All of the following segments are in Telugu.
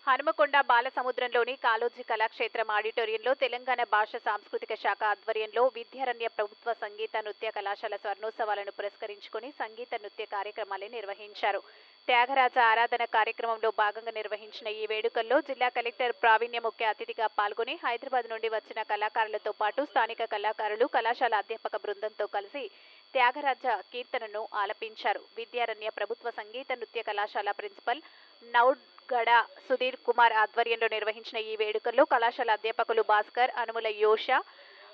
హనుమకొండ బాలసముద్రంలోని కాళోజీ కళాక్షేత్రం ఆడిటోరియంలో తెలంగాణ భాష సాంస్కృతిక శాఖ ఆధ్వర్యంలో విద్యారణ్య ప్రభుత్వ సంగీత నృత్య కళాశాల స్వర్ణోత్సవాలను పురస్కరించుకుని సంగీత నృత్య కార్యక్రమాలను నిర్వహించారు. త్యాగరాజ ఆరాధన కార్యక్రమంలో భాగంగా నిర్వహించిన ఈ వేడుకల్లో జిల్లా కలెక్టర్ ప్రావీణ్య ముఖ్య అతిథిగా పాల్గొని హైదరాబాద్ నుండి వచ్చిన కళాకారులతో పాటు స్థానిక కళాకారులు కళాశాల అధ్యాపక బృందంతో కలిసి త్యాగరాజ కీర్తనను ఆలపించారు. విద్యారణ్య ప్రభుత్వ సంగీత నృత్య కళాశాల ప్రిన్సిపల్ నౌడ్గడ సుధీర్ కుమార్ ఆధ్వర్యంలో నిర్వహించిన ఈ వేడుకల్లో కళాశాల అధ్యాపకులు భాస్కర్, అనుముల యోష,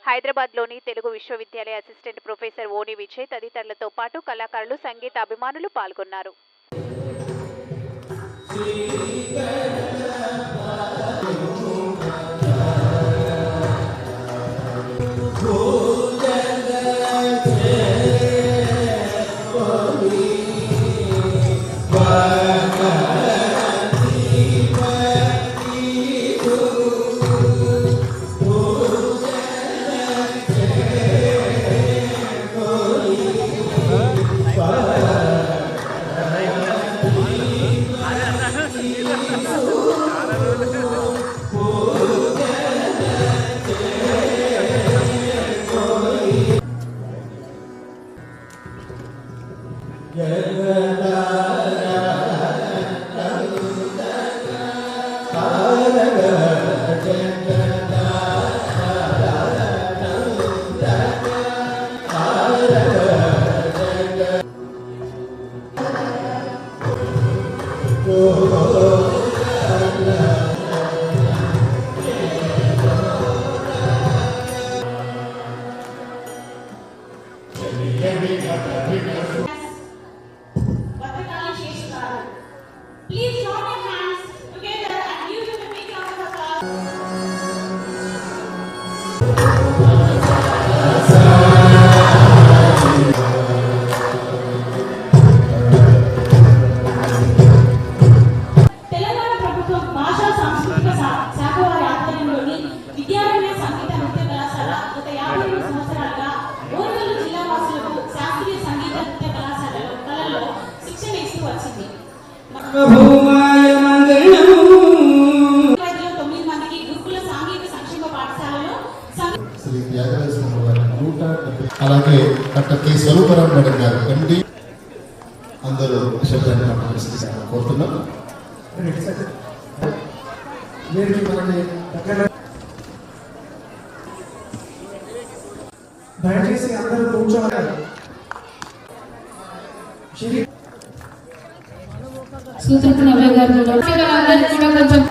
హైదరాబాద్లోని తెలుగు విశ్వవిద్యాలయ అసిస్టెంట్ ప్రొఫెసర్ ఓని విజయ్ తదితరులతో పాటు కళాకారులు, సంగీత అభిమానులు పాల్గొన్నారు. Please join your hands together and give them a big round of applause. Telangana ప్రభుత్వం భాషా సాంస్కృతిక శాఖ వారి ఆధ్వర్యంలోని విద్యారణ్య సంగీత నృత్య కళాశాల గత 53 సంవత్సరాలుగా ఓరుగల్లు జిల్లా వాసులకు శాస్త్రీయ సంగీత నృత్య కళల్లో శిక్షణ ఇస్తూ వచ్చింది. 9 మందికి గురుకుల సాంఘిక సంక్షేమ పాఠశాలలో అలాగే డాక్టర్ కె స్వరూపరావు మేడం గారు ఎండి అందరూ శబ్దాన్ని కోరుతున్నాం. దయచేసి అందరూ కూర్చోవాలి. సూత్రపు నవ్య గారు కూడా కొంచెం